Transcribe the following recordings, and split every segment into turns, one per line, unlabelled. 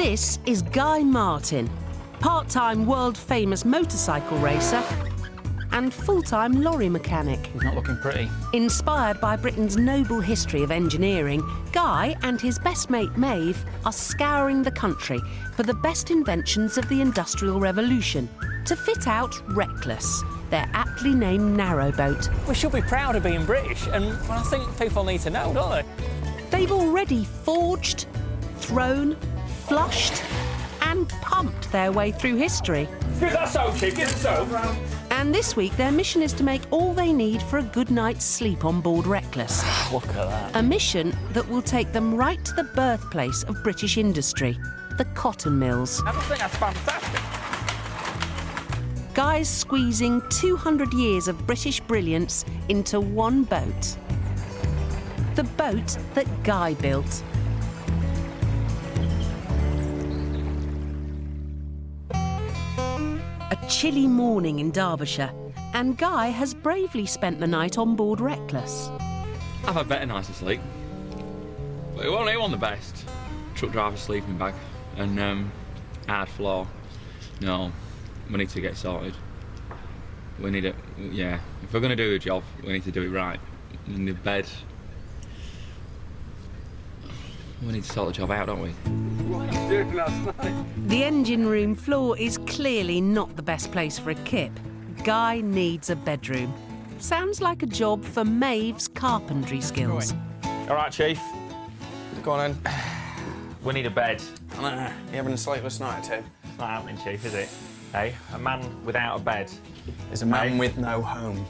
This is Guy Martin, part-time world-famous motorcycle racer and full-time lorry mechanic.
He's not looking pretty.
Inspired by Britain's noble history of engineering, Guy and his best mate Maeve are scouring the country for the best inventions of the Industrial Revolution to fit out Reckless, their aptly named narrowboat.
We should be proud of being British, and I think people need to know, don't they?
They've already forged, thrown, flushed and pumped their way through history.
Give that soap, Chief, give the soap.
And this week, their mission is to make all they need for a good night's sleep on board Reckless.
Look at that.
A mission that will take them right to the birthplace of British industry, the cotton mills.
I just think that's fantastic.
Guy's squeezing 200 years of British brilliance into one boat. The boat that Guy built. A chilly morning in Derbyshire, and Guy has bravely spent the night on board Reckless.
I've had better nights of sleep, but it wasn't the best. Truck driver's sleeping bag and hard floor. No, we need to get sorted. We need it, yeah. If we're going to do the job, we need to do it right. In the bed, we need to sort the job out, don't we?
What are you doing last night?
The engine room floor is clearly not the best place for a kip. Guy needs a bedroom. Sounds like a job for Maeve's carpentry skills.
All right, Chief.
Go on then.
We need a bed.
I know. You having a sleepless night too?
It's not happening, Chief, is it? Hey, a man without a bed.
There's a man with no home.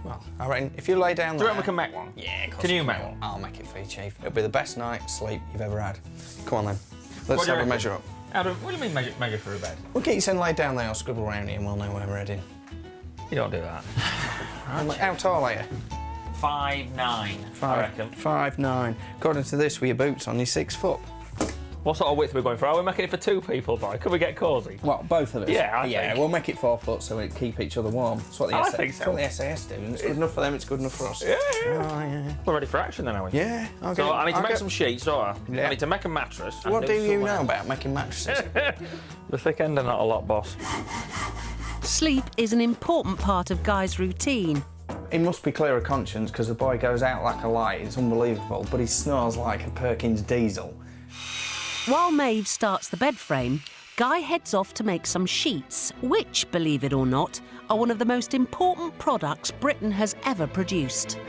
Well, I reckon if you lay down
Do you
there...
reckon we can make one?
Yeah, of course
Can you
we
make one?
I'll make it for you, Chief. It'll be the best night's sleep you've ever had. Come on then.
What
Let's
do you
have a
reckon?
measure up.
What do you mean measure for a bed?
We'll get you some laid down there, I'll scribble around here and we'll know where we're heading.
You don't do that.
How tall are you?
5'9", I reckon.
5'9". According to this, with your boots on, you're 6 foot.
What sort of width are we going for? Are we making it for 2 people, boy? Could we get cosy?
What, both of us?
Yeah, I think.
We'll make it 4 foot so we keep each other warm. That's what the
I
SAS,
think so.
That's what the SAS do. And it's good enough for them, it's good enough for us.
Yeah.
Oh, yeah.
We're ready for action then, are we?
Yeah, okay.
So I need to make some sheets, don't I?
Yeah.
I need to make a mattress. and
What do you
some,
know about making mattresses?
The thick end are not a lot, boss.
Sleep is an important part of Guy's routine.
He must be clear of conscience because the boy goes out like a light. It's unbelievable, but he snores like a Perkins diesel.
While Maeve starts the bed frame, Guy heads off to make some sheets, which, believe it or not, are one of the most important products Britain has ever produced.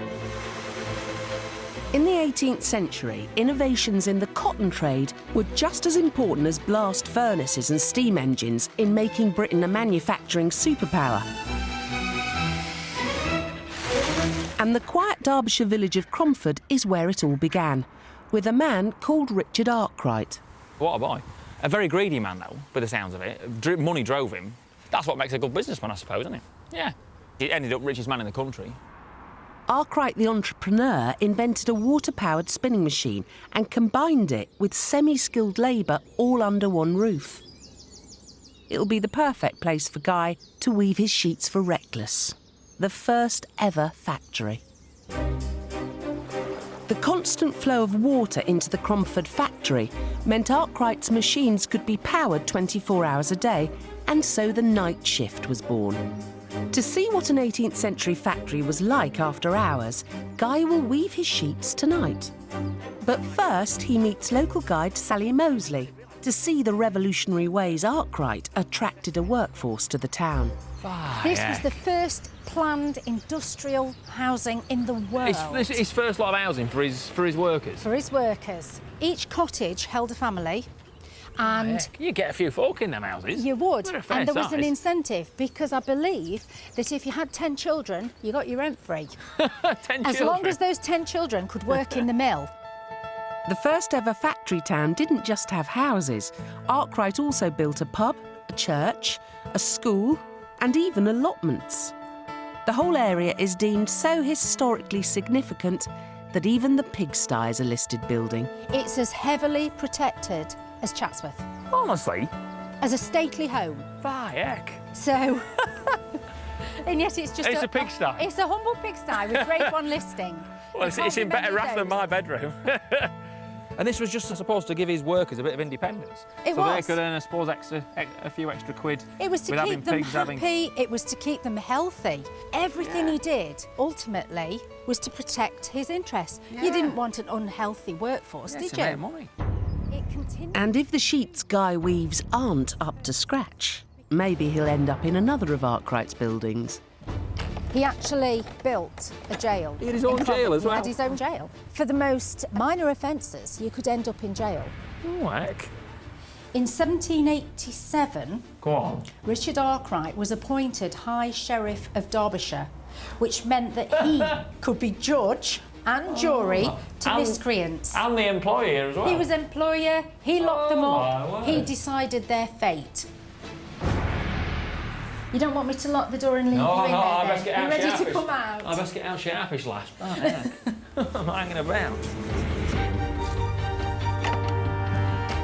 In the 18th century, innovations in the cotton trade were just as important as blast furnaces and steam engines in making Britain a manufacturing superpower. And the quiet Derbyshire village of Cromford is where it all began, with a man called Richard Arkwright.
What a boy. A very greedy man, though, by the sounds of it. Money drove him. That's what makes a good businessman, I suppose, isn't it? Yeah. He ended up richest man in the country.
Arkwright, the entrepreneur, invented a water-powered spinning machine and combined it with semi-skilled labour all under one roof. It'll be the perfect place for Guy to weave his sheets for Reckless, the first ever factory. The constant flow of water into the Cromford factory meant Arkwright's machines could be powered 24 hours a day, and so the night shift was born. To see what an 18th century factory was like after hours, Guy will weave his sheets tonight. But first, he meets local guide Sally Mosley to see the revolutionary ways Arkwright attracted a workforce to the town.
This was the first planned industrial housing in the world.
This is his first lot of housing for his workers.
For his workers. Each cottage held a family, and
Heck, you get a few folk in them houses.
you would.
They're a fair
And there was an
size.
incentive, because I believe that if you had 10 children, you got your rent free.
10
As
children.
long as those 10 children could work in the mill.
The first ever factory town didn't just have houses. Arkwright also built a pub, a church, a school, and even allotments. The whole area is deemed so historically significant that even the pigsty is a listed building.
It's as heavily protected as Chatsworth,
Honestly,
as a stately home.
heck.
So, and yet it's just
It's a pigsty.
It's a humble pigsty with Grade 1 listing.
Well,
You can't
it's in
be many
better
of
wrath than
those.
my bedroom. And this was just supposed to give his workers a bit of independence.
It
so
was.
they could earn, I suppose, a few extra quid.
It was to
with
keep
having
them
pigs, having-
happy, it was to keep them healthy. Everything he did, ultimately, was to protect his interests. You didn't want an unhealthy workforce,
Yeah,
did
to
you?
make money.
It continued.
And if the sheets Guy weaves aren't up to scratch, maybe he'll end up in another of Arkwright's buildings.
He actually built a jail.
He had his own
in Coventry.
jail as
He
well?
had his own jail. For the most minor offences, you could end up in jail.
Oh, heck.
In 1787,
Go on.
Richard Arkwright was appointed High Sheriff of Derbyshire, which meant that he could be judge and jury to
And-
miscreants.
And the employer as well.
He was employer, he locked them
my
up,
word.
he decided their fate. You don't want me to lock the door and leave you in there,
I
then?
best get out.
You ready to
sharpish.
come out?
I best get out sharpish, lass. Oh, heck. I'm not hanging about.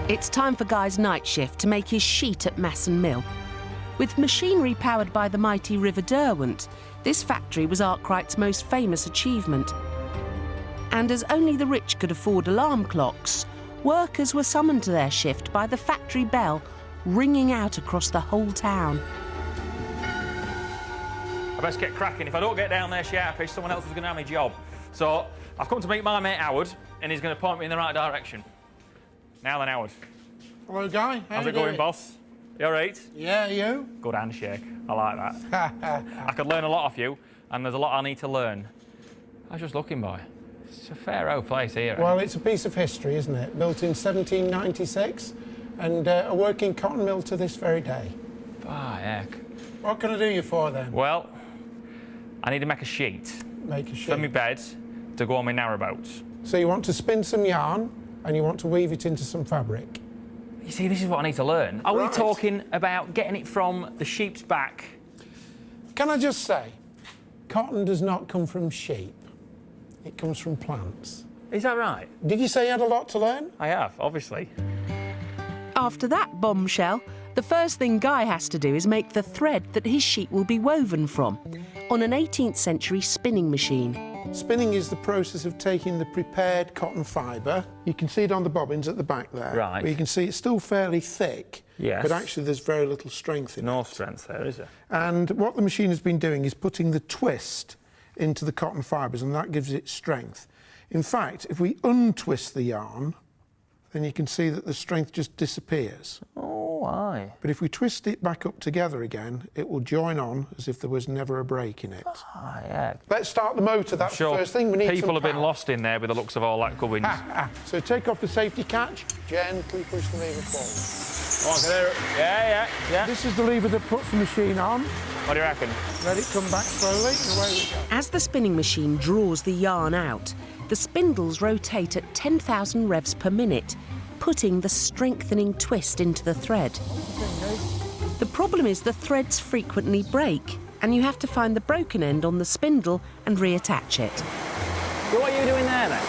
It's time for Guy's night shift to make his sheet at Masson Mill. With machinery powered by the mighty River Derwent, this factory was Arkwright's most famous achievement. And as only the rich could afford alarm clocks, workers were summoned to their shift by the factory bell ringing out across the whole town.
I best get cracking. If I don't get down there sharpish, someone else is going to have my job. So I've come to meet my mate Howard, and he's going to point me in the right direction. Now then, Howard.
Hello, Guy.
How's it going, boss? You all right?
Yeah, you?
Good handshake. I like that. I could learn a lot off you, and there's a lot I need to learn. I was just looking, boy. It's a fair old place here.
Well, it's a piece of history, isn't it? Built in 1796 and a working cotton mill to this very day.
Ah, heck.
What can I do you for then?
Well, I need to make a sheet
Make a
for my
sheet.
bed to go on my narrowboats.
So you want to spin some yarn and you want to weave it into some fabric.
You see, this is what I need to learn. Are we
Right.
talking about getting it from the sheep's back?
Can I just say, cotton does not come from sheep. It comes from plants.
Is that right?
Did you say you had a lot to learn?
I have, obviously.
After that bombshell, the first thing Guy has to do is make the thread that his sheet will be woven from on an 18th century spinning machine.
Spinning is the process of taking the prepared cotton fibre. You can see it on the bobbins at the back there.
Right.
Where you can see it's still fairly thick.
Yes.
But actually there's very little strength in it.
No strength there, is there?
And what the machine has been doing is putting the twist into the cotton fibres, and that gives it strength. In fact, if we untwist the yarn, then you can see that the strength just disappears.
Oh, aye.
But if we twist it back up together again, it will join on as if there was never a break in it.
Ah, yeah.
Let's start the motor. That's
Sure.
the first thing. We need
People
some
have been
power.
lost in there with the looks of all that gubbins.
So take off the safety catch, gently push the lever forward.
Oh, I can hear it. Yeah.
This is the lever that puts the machine on.
What do you reckon?
Let it come back slowly, and away we go.
As the spinning machine draws the yarn out, the spindles rotate at 10,000 revs per minute, putting the strengthening twist into the thread. The problem is the threads frequently break, and you have to find the broken end on the spindle and reattach it.
So what are you doing there, then?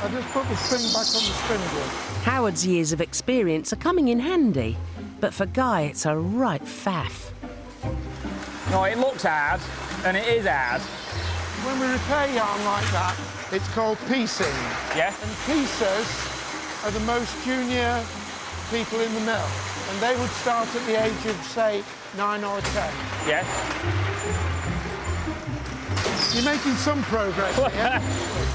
I just put the spring back on the spindle.
Howard's years of experience are coming in handy, but for Guy it's a right faff.
No, it looks hard, and it is hard.
When we repair yarn like that, it's called piecing.
Yes?
And piecers are the most junior people in the mill. And they would start at the age of, say, 9 or 10.
Yes?
You're making some progress here.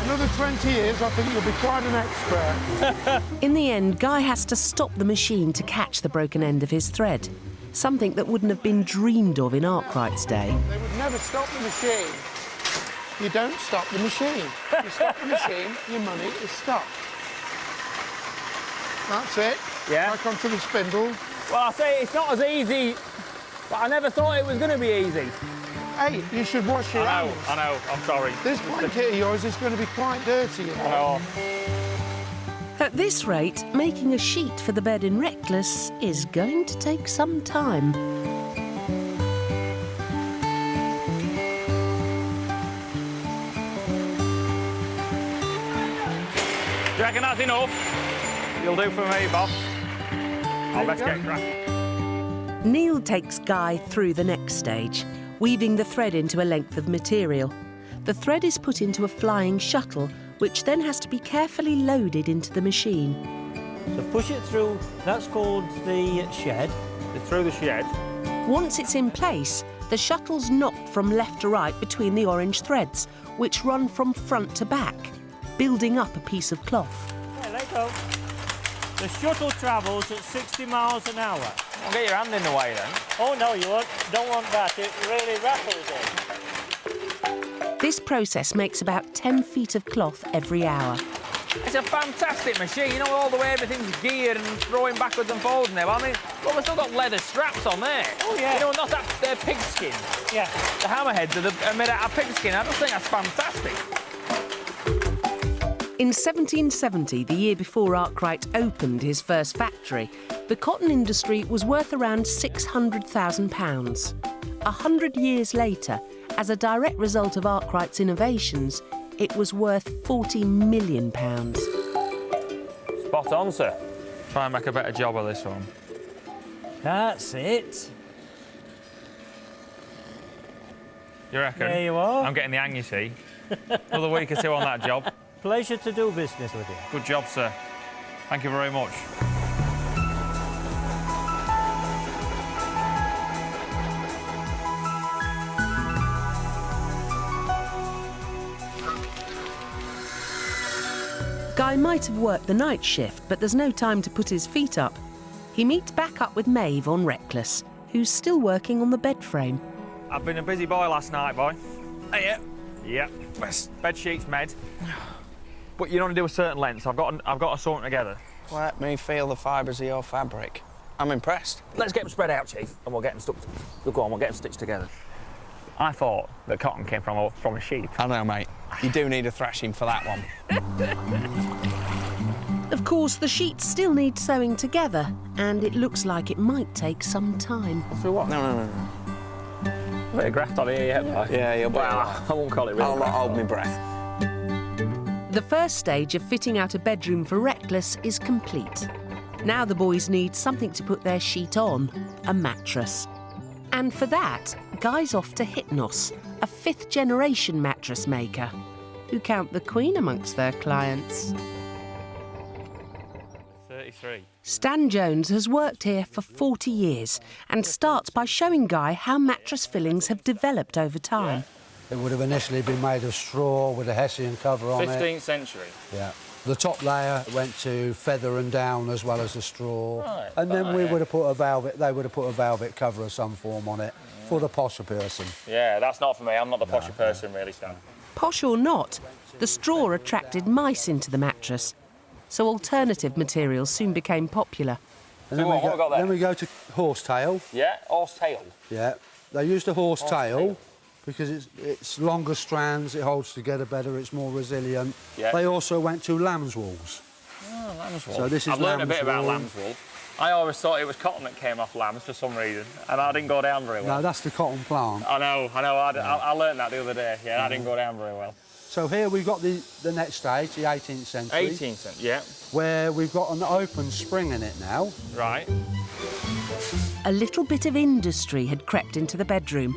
Another 20 years, I think you'll be quite an expert.
In the end, Guy has to stop the machine to catch the broken end of his thread, something that wouldn't have been dreamed of in Arkwright's day.
They would never stop the machine. You don't stop the machine. You stop the machine, your money is stopped. That's it.
Yeah.
Back onto the spindle.
Well, I say it's not as easy, but I never thought it was going to be easy.
Hey, you should wash your hands.
I know, I'm sorry.
This blanket of yours is going to be quite dirty, you know.
Oh,
At this rate, making a sheet for the bed in Reckless is going to take some time.
do you reckon that's enough? You'll do for me, boss. I'll best get cracking.
Neil takes Guy through the next stage, weaving the thread into a length of material. The thread is put into a flying shuttle, which then has to be carefully loaded into the machine.
So push it through, that's called the shed.
Through the shed.
Once it's in place, the shuttle's knocked from left to right between the orange threads, which run from front to back, building up a piece of cloth.
Yeah, let go. The shuttle travels at 60 miles an hour.
I'll get your hand in the way then.
Oh no, you don't want that. It really rattles it.
This process makes about 10 feet of cloth every hour.
It's a fantastic machine, you know, all the way everything's geared and throwing backwards and forwards now. I mean, well, we've still got leather straps on there.
Oh, yeah.
You know, not that, they're pigskin.
Yeah.
The hammerheads are made out of pigskin. I just think that's fantastic.
In 1770, the year before Arkwright opened his first factory, the cotton industry was worth around £600,000. 100 years later, as a direct result of Arkwright's innovations, it was worth £40 million.
Spot on, sir. Try and make a better job of this one.
That's it.
You reckon?
There you are.
I'm getting the hang, you see. Another week or two on that job.
Pleasure to do business with you.
Good job, sir. Thank you very much.
Guy might have worked the night shift, but there's no time to put his feet up. He meets back up with Maeve on Reckless, who's still working on the bed frame.
I've been a busy boy last night, boy. Hey, yeah. Bed sheets made. But you only do a certain length. I've got to sort them together.
Let me feel the fibres of your fabric. I'm impressed.
Let's get them spread out, Chief, and we'll get them stuck. Go on, we'll get them stitched together. I thought that cotton came from a sheep.
I know, mate. You do need a thrashing for that one.
Of course, the sheets still need sewing together, and it looks like it might take some time.
Through what?
No.
A bit of graft on here, yeah.
Yeah, you'll be
Well,
all right.
I won't call it real
I'll not
graft.
hold my breath.
The first stage of fitting out a bedroom for Reckless is complete. Now the boys need something to put their sheet on, a mattress. And for that, Guy's off to Hypnos, a fifth-generation mattress maker, who count the Queen amongst their clients.
33.
Stan Jones has worked here for 40 years and starts by showing Guy how mattress fillings have developed over time.
It would have initially been made of straw with a Hessian cover on it.
15th century.
Yeah. The top layer went to feather and down as well as the straw.
Right.
And then we would have put a velvet, they would have put a velvet cover of some form on it for the posher person.
Yeah, that's not for me. I'm not the posher person, really, Stan.
Posh or not, the straw attracted mice into the mattress, so alternative materials soon became popular.
And
So what have we got there?
then we go to horsetail.
Yeah, horse tail.
Yeah. They used a horsetail because it's longer strands, it holds together better, it's more resilient.
Yeah.
They also went to lamb's wools.
Oh, lamb's wool.
So this is
I've learned a bit
lamb's
about
wool.
lamb's wool. I always thought it was cotton that came off lambs for some reason, and I didn't go down very well.
No, that's the cotton plant.
I know. I learned that the other day. Yeah, that didn't go down very well.
So here we've got the next stage, the 18th century.
18th century, yeah.
Where we've got an open spring in it now.
Right.
A little bit of industry had crept into the bedroom.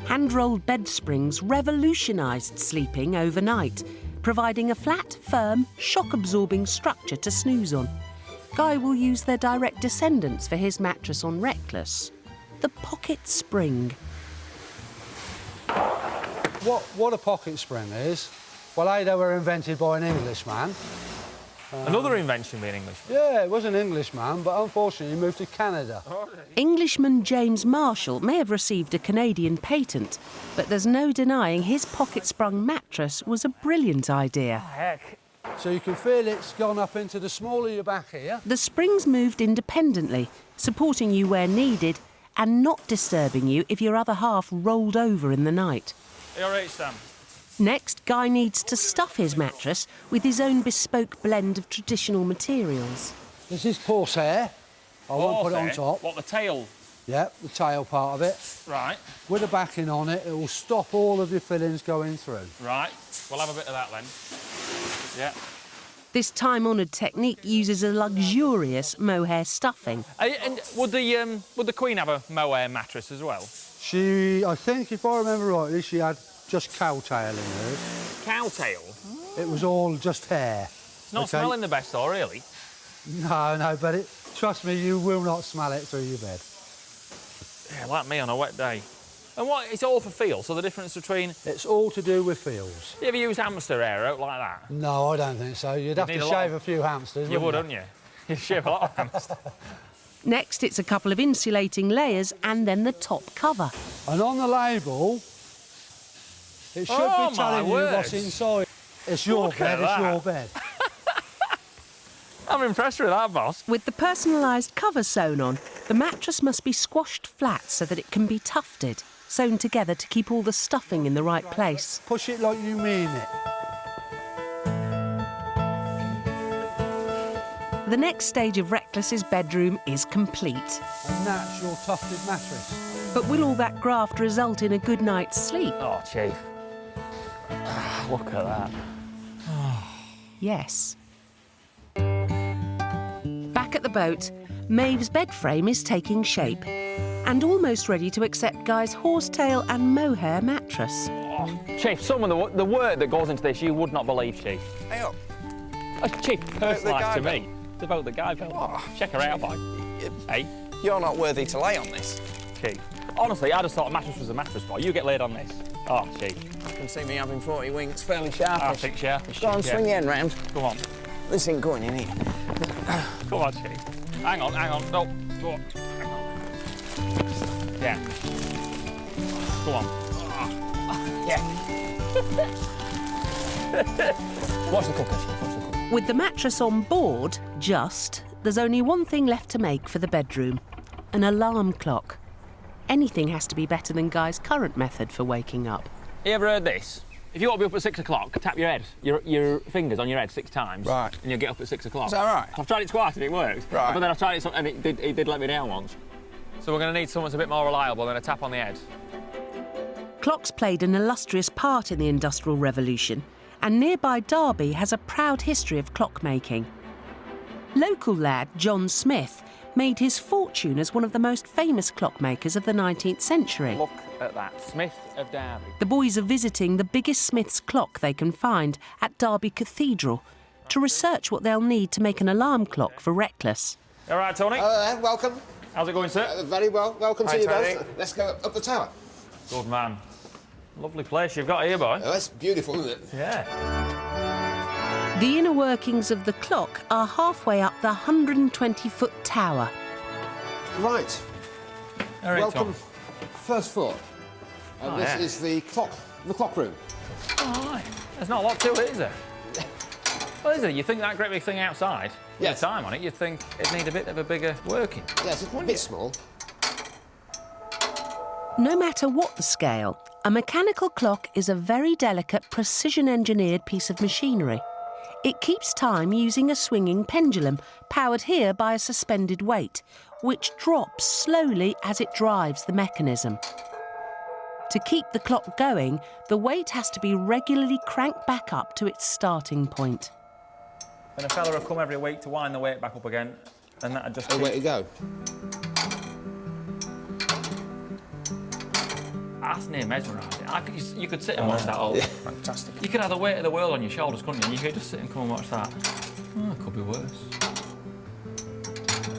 Hand-rolled bed springs revolutionised sleeping overnight, providing a flat, firm, shock-absorbing structure to snooze on. Guy will use their direct descendants for his mattress on Reckless, the pocket spring.
What a pocket spring is, well, they were invented by an Englishman.
Another invention being English.
Yeah, it was an Englishman, but unfortunately he moved to Canada.
Englishman James Marshall may have received a Canadian patent, but there's no denying his pocket-sprung mattress was a brilliant idea.
Heck.
So you can feel it's gone up into the small of your back here.
The springs moved independently, supporting you where needed and not disturbing you if your other half rolled over in the night.
All right, Stan.
Next, Guy needs to stuff his mattress with his own bespoke blend of traditional materials.
This is horsehair. I won't put it on top.
What, the tail?
Yeah, the tail part of it.
Right,
With a backing on it, it will stop all of your fillings going through.
right. We'll have a bit of that then. Yeah.
This time-honoured technique uses a luxurious mohair stuffing.
And would the Queen have a mohair mattress as well?
I think, if I remember rightly, she had just cowtail in hers.
Cowtail?
it was all just hair.
It's not smelling the best, though, really.
No, but trust me, you will not smell it through your bed.
Yeah, like me on a wet day. And what? It's all for feel. So the difference between.
It's all to do with feels.
You ever use hamster hair out like that?
No, I don't think so. You'd have to shave a few hamsters.
You would, wouldn't you? You'd shave a lot of hamsters.
Next, it's a couple of insulating layers and then the top cover.
And on the label, it should be telling you what's inside. It's your bed, it's your bed.
I'm impressed with that, boss.
With the personalised cover sewn on, the mattress must be squashed flat so that it can be tufted, sewn together to keep all the stuffing in the right place.
Push it like you mean it.
The next stage of Reckless's bedroom is complete.
A natural tufted mattress.
But will all that graft result in a good night's sleep?
Oh, Chief. Look at that.
Yes. Back at the boat, Maeve's bed frame is taking shape and almost ready to accept Guy's horsetail and mohair mattress.
Oh, Chief, some of the work that goes into this you would not believe, Chief.
Hey up.
Chief, personalised to me. It's about the guy fella.
Oh.
Check her out, boy. Hey?
You're not worthy to lay on this.
Chief. Honestly, I just thought a mattress was a mattress, boy. You get laid on this. Oh, Chief.
You can see me having 40 winks, fairly sharpish.
I think sharpish.
Go on, swing your end round.
Come on.
This ain't going in here.
Come on, Chief. Hang on. No. Go on. Hang on. Yeah. Go on.
Yeah. Watch the cooker, Chief. Watch the cooker.
With the mattress on board, there's only one thing left to make for the bedroom. An alarm clock. Anything has to be better than Guy's current method for waking up.
You ever heard this? If you want to be up at 6 o'clock, tap your head, your fingers on your head 6 times.
Right.
And you'll get up at 6 o'clock.
Is that right?
I've tried it twice and it works.
Right.
But then I've tried it and it did let me down once. So we're going to need someone that's a bit more reliable than a tap on the head.
Clocks played an illustrious part in the Industrial Revolution, and nearby Derby has a proud history of clockmaking. Local lad John Smith made his fortune as one of the most famous clockmakers of the 19th century.
Look at that. Smith of Derby.
The boys are visiting the biggest Smith's clock they can find at Derby Cathedral to research what they'll need to make an alarm clock for Reckless.
All right, Tony.
Welcome.
How's it going, sir?
Very well. Welcome
Hi,
to you
Tony.
both. Let's go up the tower.
Good man. Lovely place you've got here, boy.
Oh, that's beautiful, isn't it?
Yeah.
The inner workings of the clock are halfway up the 120-foot tower.
Right.
All right,
Welcome.
Tom.
First floor. And this
yeah.
is the clock room.
Oh, aye. There's not a lot to it, is there? Well, is there? You think that great big thing outside,
Yes.
with the time on it, you'd think it'd need a bit of a bigger working.
Yes, it's a bit small.
No matter what the scale, a mechanical clock is a very delicate, precision-engineered piece of machinery. It keeps time using a swinging pendulum, powered here by a suspended weight, which drops slowly as it drives the mechanism. To keep the clock going, the weight has to be regularly cranked back up to its starting point.
And a fella will come every week to wind the weight back up again, and that'd just...
Oh, way to go.
That's near mesmerising. You could sit and watch that all.
Yeah, fantastic.
You could have the weight of the world on your shoulders, couldn't you? You could just sit and come and watch that. Oh, it could be worse.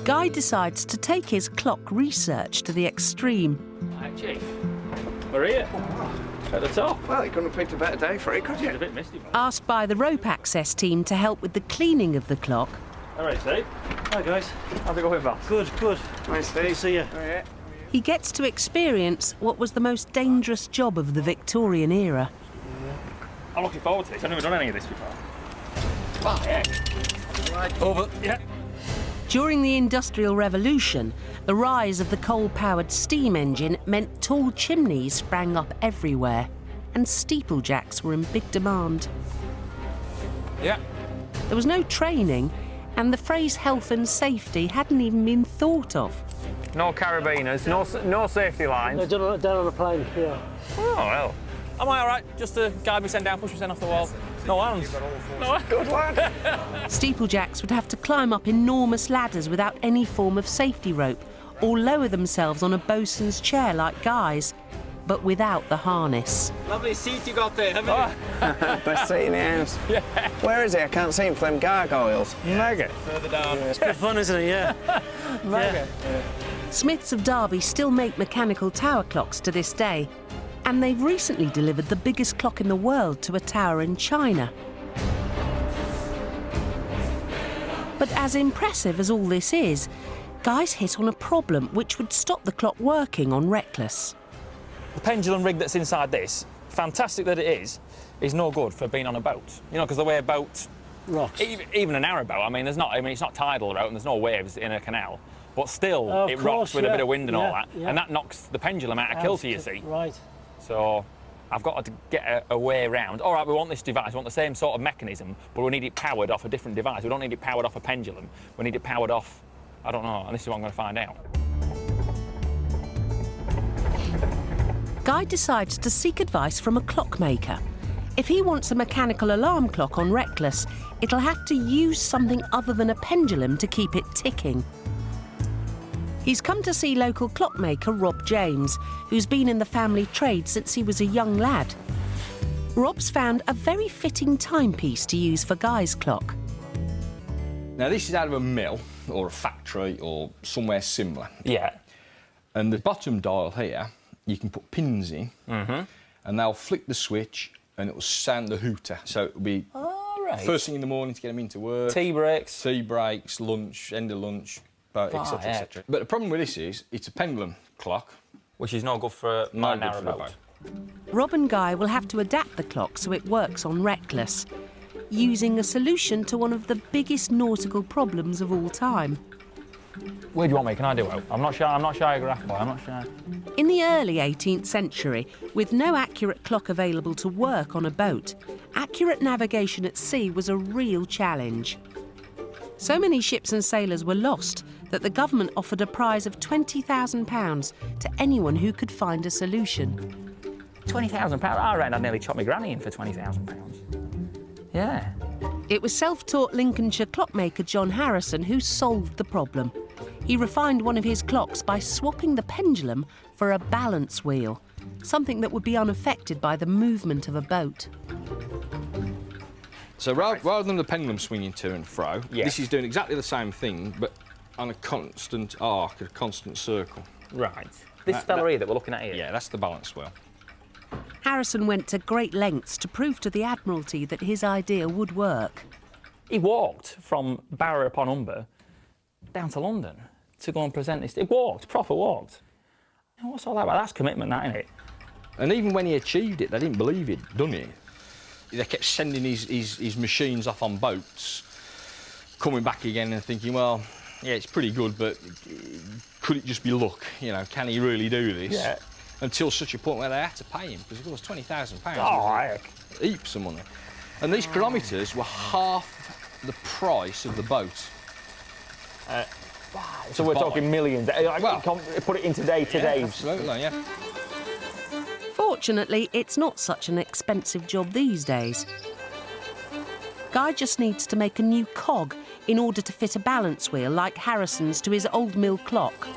Guy decides to take his clock research to the extreme.
Right, Chief. We're here. At the top.
Well, you couldn't have picked a better day for it, could
It's a
you?
bit misty, but...
Asked by the rope access team to help with the cleaning of the clock,
All right, Steve.
Hi guys.
How's it going, Val?
Good.
Nice,
Good to see you.
Oh, yeah.
he gets to experience what was the most dangerous job of the Victorian era.
I'm looking forward to this. I've never done any of this before. Oh, yeah. Right. Over. Yeah.
During the Industrial Revolution, the rise of the coal-powered steam engine meant tall chimneys sprang up everywhere, and steeplejacks were in big demand.
Yeah.
There was no training, and the phrase health and safety hadn't even been thought of.
No carabiners, no safety lines.
Down on the plane, yeah.
Oh, well. Am I all right? Just to guide me, send down, push me, send off the wall. No hands. No, good lad.
Steeplejacks would have to climb up enormous ladders without any form of safety rope, or lower themselves on a bosun's chair like Guy's. but without the harness.
Lovely seat you got there, haven't you?
Best seat in the house.
Yeah.
Where is it? I can't see him for them gargoyles.
Mega. Further down.
It's good fun, isn't it? Yeah.
Mega.
Smiths of Derby still make mechanical tower clocks to this day, and they've recently delivered the biggest clock in the world to a tower in China. But as impressive as all this is, Guy's hit on a problem which would stop the clock working on Reckless.
The pendulum rig that's inside this, fantastic that it is no good for being on a boat. You know, because the way a boat,
Rocks.
even a narrow boat, it's not tidal out and there's no waves in a canal, but still it rocks with a bit of wind and all that, and that knocks the pendulum out of kilter, you see.
Right.
So I've got to get a way around. All right, we want this device, we want the same sort of mechanism, but we need it powered off a different device. We don't need it powered off a pendulum. We need it powered off, I don't know, and this is what I'm going to find out.
Guy decides to seek advice from a clockmaker. If he wants a mechanical alarm clock on Reckless, it'll have to use something other than a pendulum to keep it ticking. He's come to see local clockmaker Rob James, who's been in the family trade since he was a young lad. Rob's found a very fitting timepiece to use for Guy's clock.
Now, this is out of a mill or a factory or somewhere similar.
Yeah.
And the bottom dial here, you can put pins in, and they'll flick the switch and it'll sound the hooter. So it'll be first thing in the morning to get them into work.
Tea breaks,
lunch, end of lunch, etc.,
yeah.
etc. But the problem with this is it's a pendulum clock.
which is no good for my narrow boat.
Rob and Guy will have to adapt the clock so it works on Reckless, using a solution to one of the biggest nautical problems of all time.
Where do you want me? Can I do it? I'm not shy of graph boy, I'm not shy.
In the early 18th century, with no accurate clock available to work on a boat, accurate navigation at sea was a real challenge. So many ships and sailors were lost that the government offered a prize of £20,000 to anyone who could find a solution.
£20,000? I reckon I'd nearly chop my granny in for £20,000. Yeah.
It was self-taught Lincolnshire clockmaker John Harrison who solved the problem. He refined one of his clocks by swapping the pendulum for a balance wheel, something that would be unaffected by the movement of a boat.
So rather than the pendulum swinging to and fro, this is doing exactly the same thing, but on a constant arc, a constant circle.
Right. This fella here that we're looking at here?
Yeah, that's the balance wheel.
Harrison went to great lengths to prove to the Admiralty that his idea would work.
He walked from Barrow upon Humber down to London to go and present this. He walked, proper walked. Now, what's all that about? That's commitment, that, isn't it?
And even when he achieved it, they didn't believe he'd done it. They kept sending his machines off on boats, coming back again and thinking, well, yeah, it's pretty good, but could it just be luck? You know, can he really do this?
Yeah.
Until such a point where they had to pay him, because it was £20,000.
Oh, heck.
Heaps of money. And these chronometers were half the price of the boat.
So we're talking millions.
Well,
put it in today's.
Absolutely, yeah.
Fortunately, it's not such an expensive job these days. Guy just needs to make a new cog in order to fit a balance wheel like Harrison's to his old mill clock.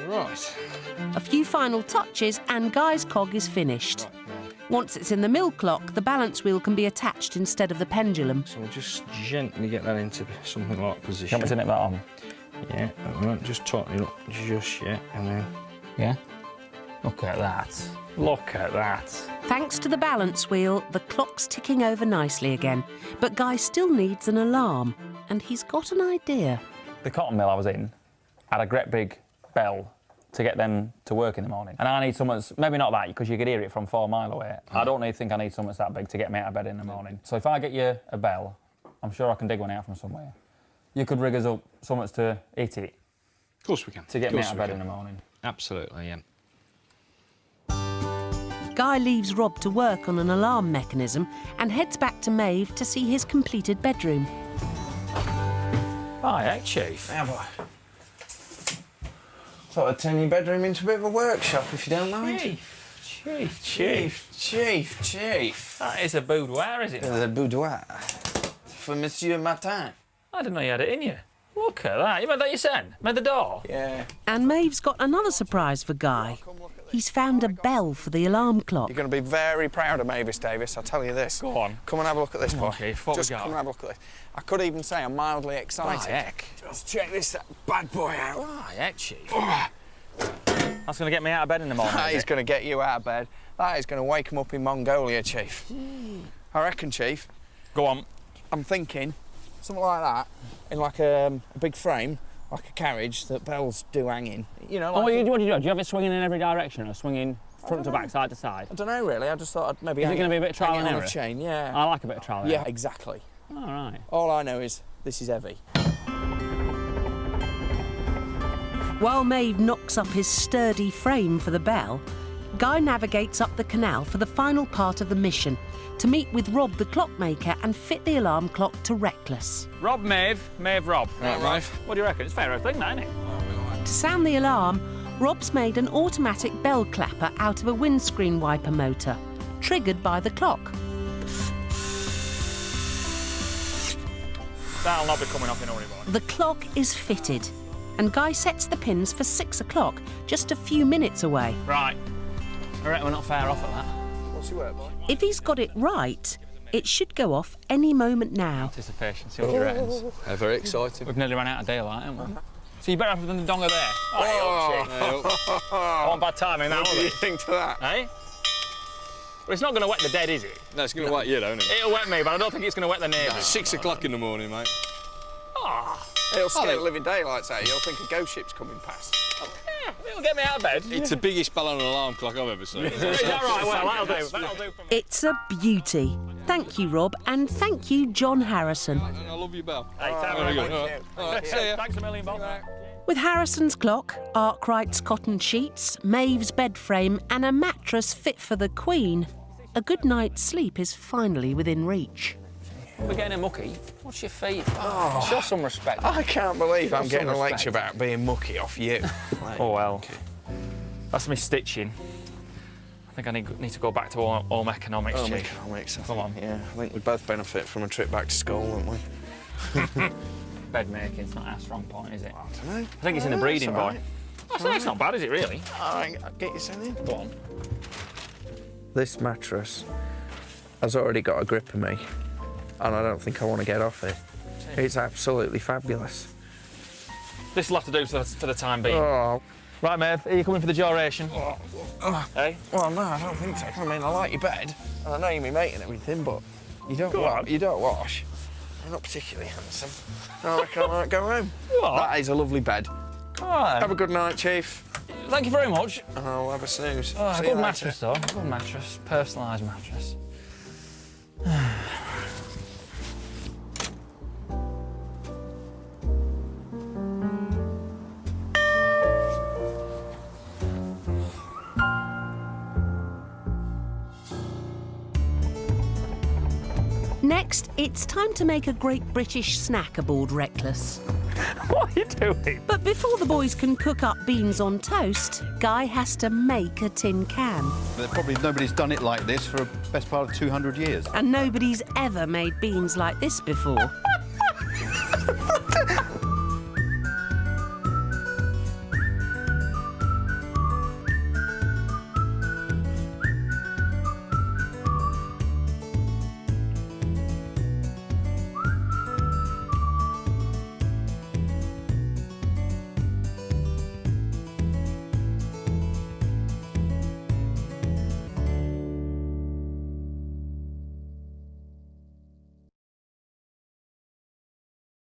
Right.
A few final touches and Guy's cog is finished. Once it's in the mill clock, the balance wheel can be attached instead of the pendulum.
So we'll just gently get that into something like position.
Can we turn it on?
Yeah, I won't just tighten it up just yet, and then...
Yeah? Look at that. Look at that.
Thanks to the balance wheel, the clock's ticking over nicely again. But Guy still needs an alarm, and he's got an idea.
The cotton mill I was in had a great big bell to get them to work in the morning. And I need someone's, maybe not that, because you could hear it from 4 miles away. I don't think I need someone's that big to get me out of bed in the morning. So if I get you a bell, I'm sure I can dig one out from somewhere. You could rig us up someone's to hit it.
Of course we can.
To get me out of bed in the morning.
Absolutely, yeah.
Guy leaves Rob to work on an alarm mechanism and heads back to Maeve to see his completed bedroom.
Hi, heck, Chief.
Have I? Thought I'd turn your bedroom into a bit of a workshop, if you don't mind. Chief.
That is a boudoir, is it?
The boudoir. For Monsieur Martin.
I didn't know you had it in you. Look at that. You made that yourself? Made the door?
Yeah.
And Maeve's got another surprise for Guy. He's found a bell for the alarm clock.
You're going to be very proud of Mavis Davis, I'll tell you this.
Go on.
Come and have a look at this, boy.
Okay, what
Just
we got?
come and have a look at this. I could even say I'm mildly excited.
Oh, heck.
Just check this bad boy out.
Oh, heck, Chief. That's going to get me out of bed in the morning.
That
is
is
it?
going to get you out of bed. That is going to wake him up in Mongolia, Chief. I reckon, Chief.
Go on.
I'm thinking something like that, in like a big frame, like a carriage that bells do hang in. You know, like
What do you do? Do you have it swinging in every direction or swinging front to back, side to side?
I don't know, really. I just thought I'd maybe
Is it
hang
going to be a bit of trial
hang
and
it on
error?
a chain, yeah.
I like a bit of trial and
Yeah,
error.
exactly.
All right.
All I know is this is heavy.
While Maeve knocks up his sturdy frame for the bell, Guy navigates up the canal for the final part of the mission, to meet with Rob the clockmaker and fit the alarm clock to Reckless.
Rob, Maeve. Maeve, Rob.
Right, Maeve.
What do you reckon? It's a fair thing, that, isn't it?
To sound the alarm, Rob's made an automatic bell clapper out of a windscreen wiper motor, triggered by the clock.
That'll not be coming off in a hurry, boy.
The clock is fitted, and Guy sets the pins for 6 o'clock, just a few minutes away.
Right. I reckon we're not far off at that.
What's your work, boy?
If he's got it right, it should go off any moment now.
Anticipation, see what you reckons.
Very exciting.
We've nearly run out of daylight, haven't we? So you better have than the donger there.
Oh.
I want bad timing now,
What do
will
you
it?
think to that?
Eh? Well, it's not going to wet the dead, is it?
No, it's going to wet you, don't it?
It'll wet me, but I don't think it's going to wet the neighbours.
6 o'clock in the morning, mate.
It'll scare the living daylights out of you. You'll think a ghost ship's coming past.
It'll get me out of bed.
It's the biggest bell on an alarm clock I've ever seen.
Is that right? Well, that'll do. That'll do for me.
It's a beauty. Thank you, Rob, and thank you, John Harrison.
And I love you, Bell.
Hey, time
Very good.
everybody.
All right, see ya.
Thanks a million, Bob.
With Harrison's clock, Arkwright's cotton sheets, Maeve's bed frame, and a mattress fit for the Queen, a good night's sleep is finally within reach.
We're getting a mucky. What's your feet? Show some respect.
I can't believe I'm
Some
getting a
respect.
lecture about being mucky off you.
Oh, well. That's me stitching. I think I need to go back to home economics,
Oh,
Chief.
economics.
Come on.
Yeah, I think we both benefit from a trip back to school, don't we?
Bed making's not our strong point, is it?
I don't know.
I think it's in the breeding,
it's all
boy.
right.
It's not bad, is it, really?
All right, get your son in.
Go on.
This mattress has already got a grip of me, and I don't think I want to get off it. It's absolutely fabulous.
This will have to do for the time being.
Oh,
Right, Maeve, are you coming for the duration? Hey?
well, no, I don't think so. I mean, I like your bed, and I know you're my mate and everything, but you don't
Go on.
You don't wash. You're not particularly handsome. I reckon I might go home.
What?
That is a lovely bed.
Come on.
Have a good night, Chief.
Thank you very much.
And I'll have a snooze.
Oh,
See
good
you later.
mattress, though. Good mattress. Personalised mattress.
Next, it's time to make a great British snack aboard Reckless.
What are you doing?
But before the boys can cook up beans on toast, Guy has to make a tin can.
Probably nobody's done it like this for the best part of 200 years.
And nobody's ever made beans like this before.